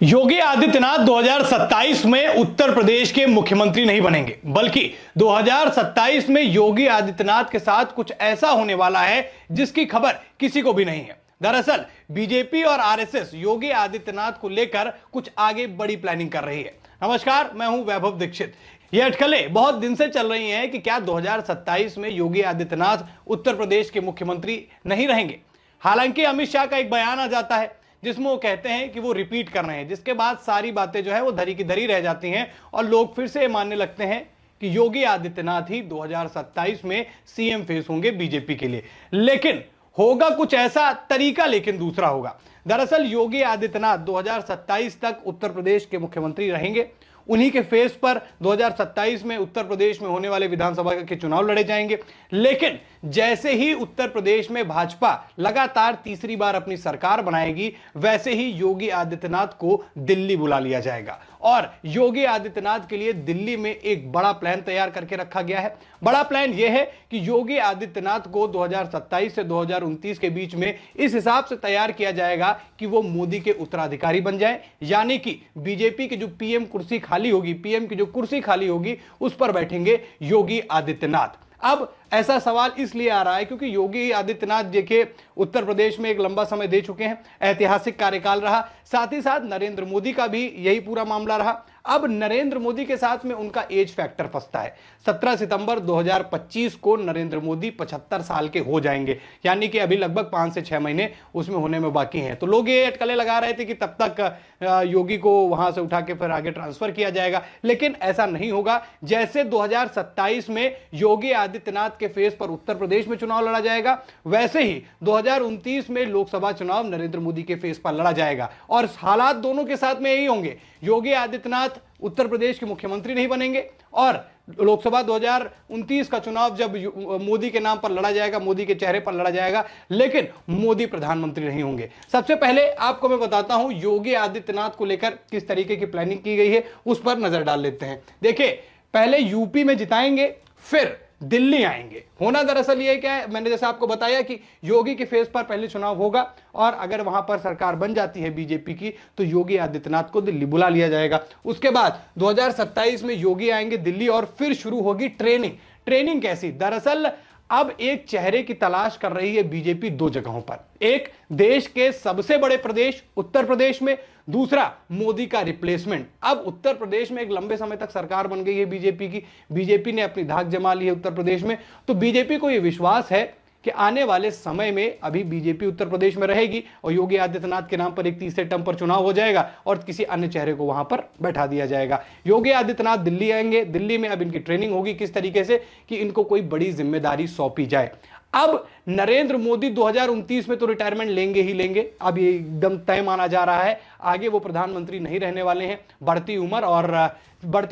योगी आदित्यनाथ 2027 में उत्तर प्रदेश के मुख्यमंत्री नहीं बनेंगे, बल्कि 2027 में योगी आदित्यनाथ के साथ कुछ ऐसा होने वाला है जिसकी खबर किसी को भी नहीं है। दरअसल बीजेपी और आरएसएस योगी आदित्यनाथ को लेकर कुछ आगे बड़ी प्लानिंग कर रही है। नमस्कार, मैं हूं वैभव दीक्षित। ये अटकलें बहुत दिन से चल रही हैं कि क्या 2027 में योगी आदित्यनाथ उत्तर प्रदेश के मुख्यमंत्री नहीं रहेंगे। हालांकि अमित शाह का एक बयान आ जाता है जिसमें वो कहते हैं कि वो रिपीट कर रहे हैं, जिसके बाद सारी बातें जो है वो धरी की धरी रह जाती हैं और लोग फिर से मानने लगते हैं कि योगी आदित्यनाथ ही 2027 में सीएम फेस होंगे बीजेपी के लिए। लेकिन होगा कुछ ऐसा तरीका, लेकिन दूसरा होगा। दरअसल योगी आदित्यनाथ 2027 तक उत्तर प्रदेश के मुख्यमंत्री रहेंगे। उन्हीं के फेस पर 2027 में उत्तर प्रदेश में होने वाले विधानसभा के चुनाव लड़े जाएंगे। लेकिन जैसे ही उत्तर प्रदेश में भाजपा लगातार तीसरी बार अपनी सरकार बनाएगी, वैसे ही योगी आदित्यनाथ को दिल्ली बुला लिया जाएगा और योगी आदित्यनाथ के लिए दिल्ली में एक बड़ा प्लान तैयार करके रखा गया है। बड़ा प्लान यह है कि योगी आदित्यनाथ को 2027 से 2029 के बीच में इस हिसाब से तैयार किया जाएगा कि वो मोदी के उत्तराधिकारी बन जाए, यानी कि बीजेपी की जो पीएम कुर्सी खाली होगी, पीएम की जो कुर्सी खाली होगी, उस पर बैठेंगे योगी आदित्यनाथ। अब ऐसा सवाल इसलिए आ रहा है क्योंकि योगी आदित्यनाथ देखिए उत्तर प्रदेश में एक लंबा समय दे चुके हैं, ऐतिहासिक कार्यकाल रहा, साथ ही साथ नरेंद्र मोदी का भी यही पूरा मामला रहा। अब नरेंद्र मोदी के साथ में उनका एज फैक्टर फंसता है। 17 सितंबर 2025 को नरेंद्र मोदी 75 साल के हो जाएंगे, यानी कि अभी लगभग 5 से 6 महीने उसमें होने में बाकी हैं। तो लोग ये अटकलें लगा रहे थे कि तब तक योगी को वहां से उठा के फिर आगे ट्रांसफर किया जाएगा, लेकिन ऐसा नहीं होगा। जैसे 2027 में योगी आदित्यनाथ के फेस पर उत्तर प्रदेश में चुनाव लड़ा जाएगा, वैसे ही 2029 में लोकसभा चुनाव नरेंद्र मोदी के फेस पर लड़ा जाएगा और हालात दोनों के साथ में यही होंगे। योगी आदित्यनाथ उत्तर प्रदेश के मुख्यमंत्री नहीं बनेंगे और लोकसभा 2029 का चुनाव जब मोदी के नाम पर लड़ा जाएगा, मोदी के चेहरे पर लड़ा जाएगा, लेकिन मोदी प्रधानमंत्री नहीं होंगे। सबसे पहले आपको मैं बताता हूं योगी आदित्यनाथ को लेकर किस तरीके की प्लानिंग की गई है, उस पर नजर डाल लेते हैं। देखिए, पहले यूपी में जिताएंगे, फिर दिल्ली आएंगे। होना दरअसल ये क्या है, मैंने जैसे आपको बताया कि योगी के फेस पर पहले चुनाव होगा और अगर वहां पर सरकार बन जाती है बीजेपी की तो योगी आदित्यनाथ को दिल्ली बुला लिया जाएगा। उसके बाद 2027 में योगी आएंगे दिल्ली और फिर शुरू होगी ट्रेनिंग कैसी? दरअसल अब एक चेहरे की तलाश कर रही है बीजेपी दो जगहों पर। एक, देश के सबसे बड़े प्रदेश उत्तर प्रदेश में, दूसरा मोदी का रिप्लेसमेंट। अब उत्तर प्रदेश में एक लंबे समय तक सरकार बन गई है बीजेपी की, बीजेपी ने अपनी धाक जमा ली है उत्तर प्रदेश में, तो बीजेपी को यह विश्वास है कि आने वाले समय में अभी बीजेपी उत्तर प्रदेश में रहेगी और योगी आदित्यनाथ के नाम पर एक तीसरे टर्म पर चुनाव हो जाएगा और किसी अन्य चेहरे को वहां पर बैठा दिया जाएगा। योगी आदित्यनाथ दिल्ली आएंगे, दिल्ली में अब इनकी ट्रेनिंग होगी किस तरीके से कि इनको कोई बड़ी जिम्मेदारी सौंपी जाए। अब नरेंद्र मोदी 2029 में तो रिटायरमेंट लेंगे ही लेंगे, अब ये एकदम तय माना जा रहा है। आगे वो प्रधानमंत्री नहीं रहने वाले हैं। बढ़ती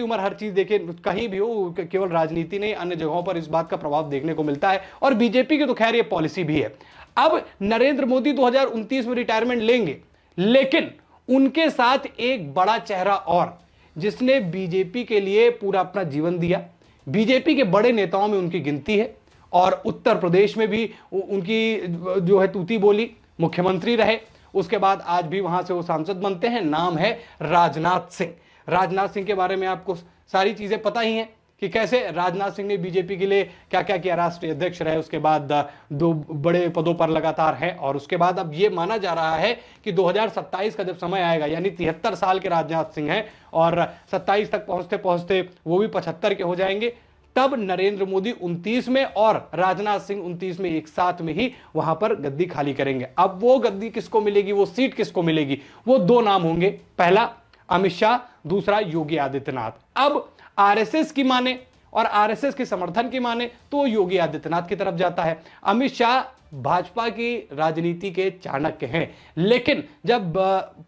उम्र हर चीज देखे, कहीं भी हो, केवल राजनीति नहीं अन्य जगहों पर इस बात का प्रभाव देखने को मिलता है और बीजेपी की तो खैर ये पॉलिसी भी है। अब नरेंद्र मोदी 2029 में रिटायरमेंट लेंगे, लेकिन उनके साथ एक बड़ा चेहरा और, जिसने बीजेपी के लिए पूरा अपना जीवन दिया, बीजेपी के बड़े नेताओं में उनकी गिनती है और उत्तर प्रदेश में भी उनकी जो है तूती बोली, मुख्यमंत्री रहे, उसके बाद आज भी वहां से वो सांसद बनते हैं। नाम है राजनाथ सिंह। राजनाथ सिंह के बारे में आपको सारी चीजें पता ही हैं कि कैसे राजनाथ सिंह ने बीजेपी के लिए क्या क्या किया। राष्ट्रीय अध्यक्ष रहे, उसके बाद 2 बड़े पदों पर लगातार हैं और उसके बाद अब ये माना जा रहा है कि 2027 का जब समय आएगा, यानी 73 साल के राजनाथ सिंह हैं और 27 तक पहुंचते पहुंचते वो भी 75 के हो जाएंगे, तब नरेंद्र मोदी 29 में और राजनाथ सिंह 29 में एक साथ में ही वहां पर गद्दी खाली करेंगे। अब वो गद्दी किसको मिलेगी, वो सीट किसको मिलेगी? वो 2 नाम होंगे, पहला अमित शाह, दूसरा योगी आदित्यनाथ। अब आरएसएस की माने और आरएसएस के समर्थन की माने तो योगी आदित्यनाथ की तरफ जाता है। अमित शाह भाजपा की राजनीति के चाणक्य हैं, लेकिन जब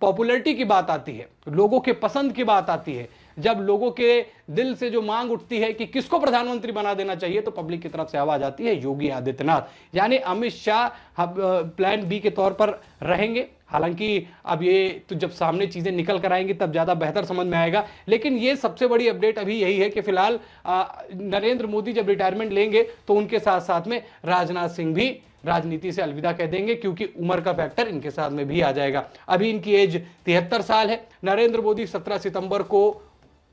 पॉपुलैरिटी की बात आती है, लोगों के पसंद की बात आती है, जब लोगों के दिल से जो मांग उठती है कि किसको प्रधानमंत्री बना देना चाहिए, तो पब्लिक की तरफ से आवाज आती है योगी आदित्यनाथ। यानी अमित शाह प्लान बी के तौर पर रहेंगे। हालांकि अब ये तो जब सामने चीजें निकल कर आएंगी तब ज्यादा बेहतर समझ में आएगा, लेकिन ये सबसे बड़ी अपडेट अभी यही है कि फिलहाल नरेंद्र मोदी जब रिटायरमेंट लेंगे तो उनके साथ साथ में राजनाथ सिंह भी राजनीति से अलविदा कह देंगे, क्योंकि उम्र का फैक्टर इनके साथ में भी आ जाएगा। अभी इनकी एज 73 साल है। नरेंद्र मोदी 17 सितंबर को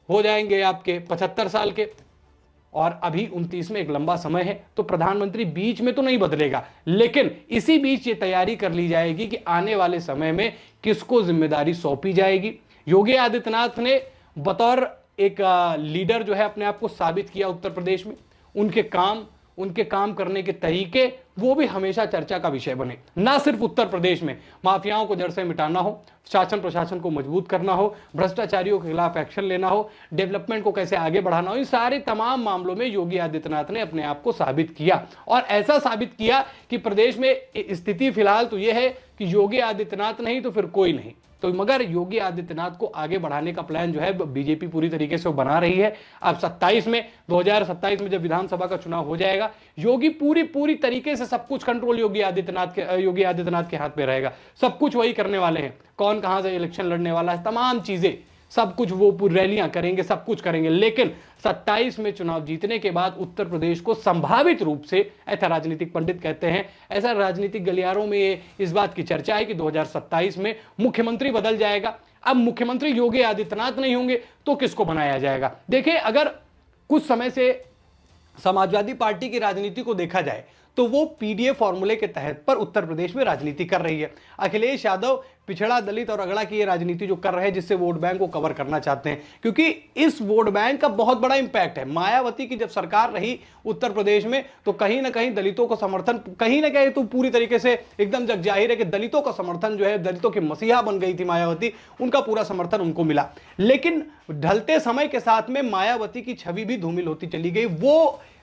हो जाएंगे आपके 75 साल के, और अभी 29 में एक लंबा समय है। तो प्रधानमंत्री बीच में तो नहीं बदलेगा, लेकिन इसी बीच ये तैयारी कर ली जाएगी कि आने वाले समय में किसको जिम्मेदारी सौंपी जाएगी। योगी आदित्यनाथ ने बतौर एक लीडर जो है अपने आप को साबित किया उत्तर प्रदेश में। उनके काम करने के तरीके वो भी हमेशा चर्चा का विषय बने। ना सिर्फ उत्तर प्रदेश में माफियाओं को जड़ से मिटाना हो, शासन प्रशासन को मजबूत करना हो, भ्रष्टाचारियों के खिलाफ एक्शन लेना हो, डेवलपमेंट को कैसे आगे बढ़ाना हो, इन सारे तमाम मामलों में योगी आदित्यनाथ ने अपने आप को साबित किया। और ऐसा साबित किया कि प्रदेश में स्थिति फिलहाल तो यह है कि योगी आदित्यनाथ नहीं तो फिर कोई नहीं। तो मगर योगी आदित्यनाथ को आगे बढ़ाने का प्लान जो है बीजेपी पूरी तरीके से बना रही है। अब 2027 में जब विधानसभा का चुनाव हो जाएगा, योगी पूरी तरीके से सब कुछ कंट्रोल योगी आदित्यनाथ के हाथ में रहेगा। सब कुछ वही करने वाले हैं, कौन कहां से इलेक्शन लड़ने वाला है, तमाम चीजें, सब कुछ वो रैलियां करेंगे, सब कुछ करेंगे। लेकिन 27 में चुनाव जीतने के बाद उत्तर प्रदेश को संभावित रूप से, ऐसा राजनीतिक पंडित कहते हैं, ऐसा राजनीतिक गलियारों में इस बात की चर्चा है कि 2027 में मुख्यमंत्री बदल जाएगा। अब मुख्यमंत्री योगी आदित्यनाथ नहीं होंगे तो किसको बनाया जाएगा? देखिए, अगर कुछ समय से समाजवादी पार्टी की राजनीति को देखा जाए तो वो पीडीए फॉर्मूले के तहत पर उत्तर प्रदेश में राजनीति कर रही है। अखिलेश यादव पिछड़ा, दलित और अगड़ा की ये राजनीति जो कर रहे हैं, जिससे वोट बैंक को कवर करना चाहते हैं, क्योंकि इस वोट बैंक का बहुत बड़ा इंपैक्ट है। मायावती की जब सरकार रही उत्तर प्रदेश में तो कहीं ना कहीं दलितों का समर्थन, कहीं ना कहीं तो पूरी तरीके से एकदम जग जाहिर है कि दलितों का समर्थन जो है, दलितों की मसीहा बन गई थी मायावती, उनका पूरा समर्थन उनको मिला। लेकिन ढलते समय के साथ में मायावती की छवि भी धूमिल होती चली गई।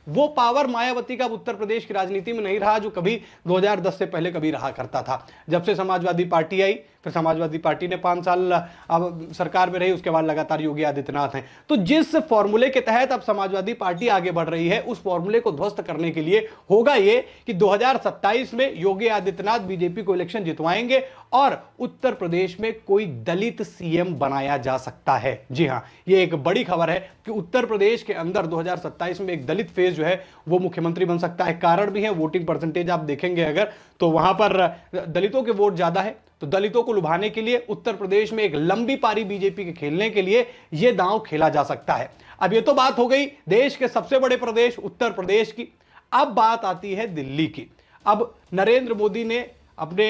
वो पावर मायावती का उत्तर प्रदेश की राजनीति में नहीं रहा जो कभी 2010 से पहले कभी रहा करता था। जब से समाजवादी पार्टी आई, फिर समाजवादी पार्टी ने 5 साल अब सरकार में रही, उसके बाद लगातार योगी आदित्यनाथ हैं। तो जिस फॉर्मूले के तहत अब समाजवादी पार्टी आगे बढ़ रही है, उस फॉर्मूले को ध्वस्त करने के लिए होगा ये कि 2027 में योगी आदित्यनाथ बीजेपी को इलेक्शन जितवाएंगे और उत्तर प्रदेश में कोई दलित सीएम बनाया जा सकता है। जी हां, ये एक बड़ी खबर है कि उत्तर प्रदेश के अंदर 2027 में एक दलित फेज जो है वो मुख्यमंत्री बन सकता है। कारण भी है, वोटिंग परसेंटेज आप देखेंगे अगर तो वहां पर दलितों के वोट ज्यादा है। तो दलितों को लुभाने के लिए उत्तर प्रदेश में एक लंबी पारी बीजेपी के खेलने के लिए यह दांव खेला जा सकता है। अब ये तो बात हो गई देश के सबसे बड़े प्रदेश उत्तर प्रदेश की। अब बात आती है दिल्ली की। अब नरेंद्र मोदी ने अपने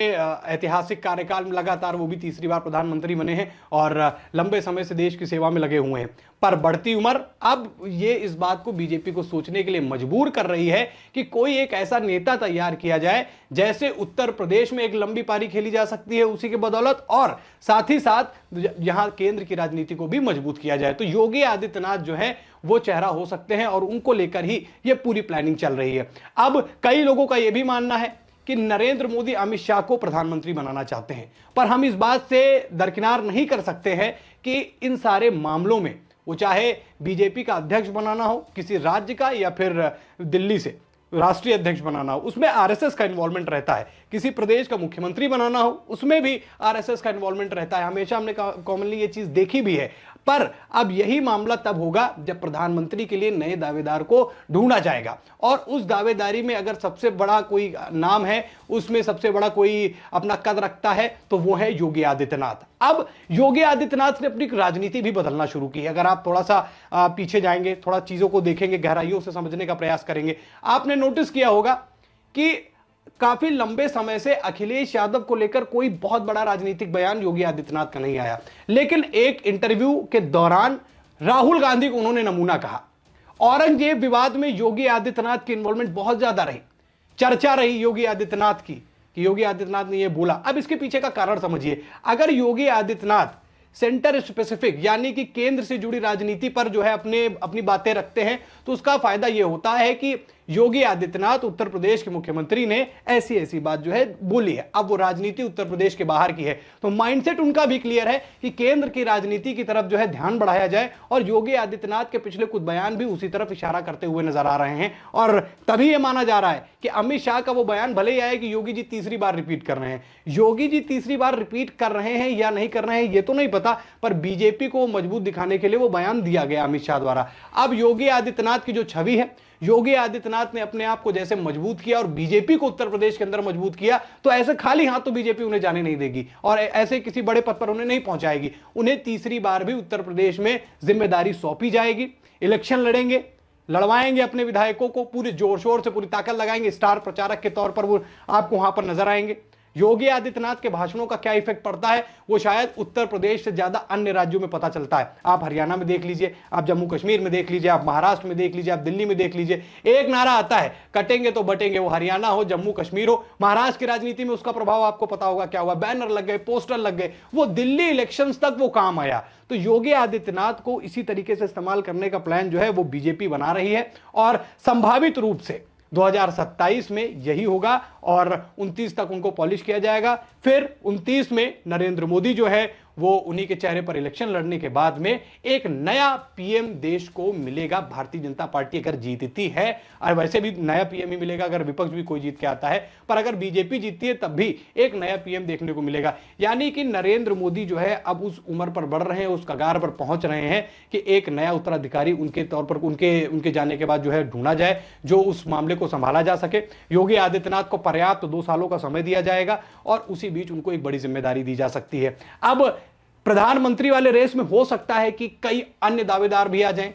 ऐतिहासिक कार्यकाल में लगातार, वो भी तीसरी बार प्रधानमंत्री बने हैं और लंबे समय से देश की सेवा में लगे हुए हैं, पर बढ़ती उम्र अब ये इस बात को बीजेपी को सोचने के लिए मजबूर कर रही है कि कोई एक ऐसा नेता तैयार किया जाए जैसे उत्तर प्रदेश में एक लंबी पारी खेली जा सकती है उसी के बदौलत, और साथ ही साथ यहां केंद्र की राजनीति को भी मजबूत किया जाए। तो योगी आदित्यनाथ जो है वो चेहरा हो सकते हैं और उनको लेकर ही ये पूरी प्लानिंग चल रही है। अब कई लोगों का यह भी मानना है कि नरेंद्र मोदी अमित शाह को प्रधानमंत्री बनाना चाहते हैं, पर हम इस बात से दरकिनार नहीं कर सकते हैं कि इन सारे मामलों में वो चाहे बीजेपी का अध्यक्ष बनाना हो किसी राज्य का या फिर दिल्ली से राष्ट्रीय अध्यक्ष बनाना हो, उसमें आरएसएस का इन्वॉल्वमेंट रहता है। किसी प्रदेश का मुख्यमंत्री बनाना हो, उसमें भी आरएसएस का इन्वॉल्वमेंट रहता है। हमेशा हमने कॉमनली ये चीज देखी भी है। पर अब यही मामला तब होगा जब प्रधानमंत्री के लिए नए दावेदार को ढूंढा जाएगा, और उस दावेदारी में अगर सबसे बड़ा कोई नाम है, उसमें सबसे बड़ा कोई अपना कद रखता है तो वो है योगी आदित्यनाथ। अब योगी आदित्यनाथ ने अपनी राजनीति भी बदलना शुरू की है। अगर आप थोड़ा सा पीछे जाएंगे, थोड़ा चीजों को देखेंगे, गहराइयों से समझने का प्रयास करेंगे, आपने नोटिस किया होगा कि काफी लंबे समय से अखिलेश यादव को लेकर कोई बहुत बड़ा राजनीतिक बयान योगी आदित्यनाथ का नहीं आया, लेकिन एक इंटरव्यू के दौरान राहुल गांधी को उन्होंने नमूना कहा। औरंगजेब विवाद में योगी आदित्यनाथ की इन्वॉल्वमेंट बहुत ज्यादा रही, चर्चा रही योगी आदित्यनाथ की कि योगी आदित्यनाथ ने यह बोला। अब इसके पीछे का कारण समझिए। अगर योगी आदित्यनाथ सेंटर स्पेसिफिक यानी कि केंद्र से जुड़ी राजनीति पर जो है अपनी बातें रखते हैं, तो उसका फायदा यह होता है कि योगी आदित्यनाथ उत्तर प्रदेश के मुख्यमंत्री ने ऐसी ऐसी बात जो है बोली है। अब वो राजनीति उत्तर प्रदेश के बाहर की है, तो माइंडसेट उनका भी क्लियर है कि केंद्र की राजनीति की तरफ जो है ध्यान बढ़ाया जाए, और योगी आदित्यनाथ के पिछले कुछ बयान भी उसी तरफ इशारा करते हुए नजर आ रहे हैं। और तभी यह माना जा रहा है कि अमित शाह का वो बयान भले ही आए कि योगी जी तीसरी बार रिपीट कर रहे हैं। योगी जी तीसरी बार रिपीट कर रहे हैं या नहीं कर रहे हैं ये तो नहीं पता, पर बीजेपी को मजबूत दिखाने के लिए वो बयान दिया गया अमित शाह द्वारा। अब योगी आदित्यनाथ की जो छवि है, योगी आदित्यनाथ ने अपने आप को जैसे मजबूत किया और बीजेपी को उत्तर प्रदेश के अंदर मजबूत किया, तो ऐसे खाली हाथ तो बीजेपी उन्हें जाने नहीं देगी और ऐसे किसी बड़े पद पर उन्हें नहीं पहुंचाएगी। उन्हें तीसरी बार भी उत्तर प्रदेश में जिम्मेदारी सौंपी जाएगी। इलेक्शन लड़ेंगे, लड़वाएंगे अपने विधायकों को, पूरे जोर शोर से पूरी ताकत लगाएंगे, स्टार प्रचारक के तौर पर वो आपको वहां पर नजर आएंगे। योगी आदित्यनाथ के भाषणों का क्या इफेक्ट पड़ता है वो शायद उत्तर प्रदेश से ज्यादा अन्य राज्यों में पता चलता है। आप हरियाणा में देख लीजिए, आप जम्मू कश्मीर में देख लीजिए, आप महाराष्ट्र में देख लीजिए, आप दिल्ली में देख लीजिए, एक नारा आता है, कटेंगे तो बटेंगे। वो हरियाणा हो, जम्मू कश्मीर हो, महाराष्ट्र की राजनीति में उसका प्रभाव आपको पता होगा क्या हुआ, बैनर लग गए, पोस्टर लग गए, वो दिल्ली इलेक्शंस तक वो काम आया। तो योगी आदित्यनाथ को इसी तरीके से इस्तेमाल करने का प्लान जो है वो बीजेपी बना रही है और संभावित रूप से 2027 में यही होगा और 29 तक उनको पॉलिश किया जाएगा। फिर 29 में नरेंद्र मोदी जो है वो उन्हीं के चेहरे पर इलेक्शन लड़ने के बाद में एक नया पीएम देश को मिलेगा। भारतीय जनता पार्टी अगर जीतती है, और वैसे भी नया पीएम ही मिलेगा अगर विपक्ष भी कोई जीत के आता है, पर अगर बीजेपी जीतती है तब भी एक नया पीएम देखने को मिलेगा। यानी कि नरेंद्र मोदी जो है अब उस उम्र पर बढ़ रहे हैं, उस कगार पर पहुंच रहे हैं कि एक नया उत्तराधिकारी उनके तौर पर उनके जाने के बाद जो है ढूंढा जाए, जो उस मामले को संभाला जा सके। योगी आदित्यनाथ को पर्याप्त 2 सालों का समय दिया जाएगा और उसी बीच उनको एक बड़ी जिम्मेदारी दी जा सकती है। अब प्रधानमंत्री वाले रेस में हो सकता है कि कई अन्य दावेदार भी आ जाएं।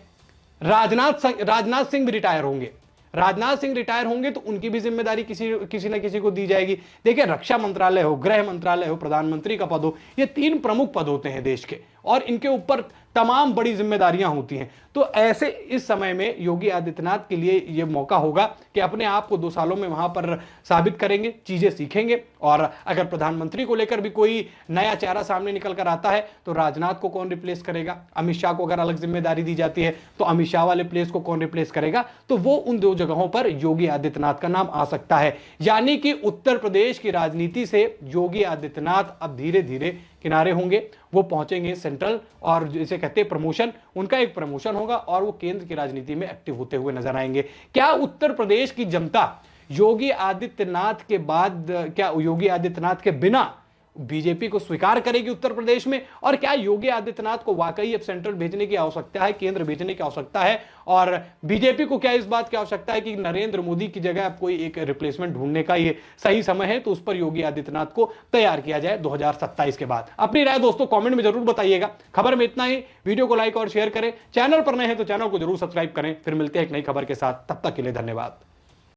राजनाथ सिंह भी रिटायर होंगे। राजनाथ सिंह रिटायर होंगे तो उनकी भी जिम्मेदारी किसी न किसी को दी जाएगी। देखिए, रक्षा मंत्रालय हो, गृह मंत्रालय हो, प्रधानमंत्री का पद हो, ये 3 प्रमुख पद होते हैं देश के और इनके ऊपर तमाम बड़ी जिम्मेदारियां होती हैं। तो ऐसे इस समय में योगी आदित्यनाथ के लिए यह मौका होगा कि अपने आप को 2 सालों में वहां पर साबित करेंगे, चीजें सीखेंगे। और अगर प्रधानमंत्री को लेकर भी कोई नया चेहरा सामने निकल कर आता है तो राजनाथ को कौन रिप्लेस करेगा, अमित शाह को अगर अलग जिम्मेदारी दी जाती है तो अमित शाह वाले प्लेस को कौन रिप्लेस करेगा, तो वो उन 2 जगहों पर योगी आदित्यनाथ का नाम आ सकता है। यानी कि उत्तर प्रदेश की राजनीति से योगी आदित्यनाथ अब धीरे धीरे किनारे होंगे, वो पहुंचेंगे सेंट्रल और जैसे कहते हैं प्रमोशन, उनका एक प्रमोशन होगा और वो केंद्र की राजनीति में एक्टिव होते हुए नजर आएंगे। क्या उत्तर प्रदेश की जनता योगी आदित्यनाथ के बाद, क्या योगी आदित्यनाथ के बिना बीजेपी को स्वीकार करेगी उत्तर प्रदेश में? और क्या योगी आदित्यनाथ को वाकई अब सेंट्रल भेजने की आवश्यकता है, केंद्र भेजने की आवश्यकता है? और बीजेपी को क्या इस बात की आवश्यकता है कि नरेंद्र मोदी की जगह अब कोई एक रिप्लेसमेंट ढूंढने का ये सही समय है, तो उस पर योगी आदित्यनाथ को तैयार किया जाए 2027 के बाद? अपनी राय दोस्तों कमेंट में जरूर बताइएगा। खबर में इतना ही। वीडियो को लाइक और शेयर करें, चैनल पर नए हैं तो चैनल को जरूर सब्सक्राइब करें। फिर मिलते हैं एक नई खबर के साथ, तब तक के लिए धन्यवाद।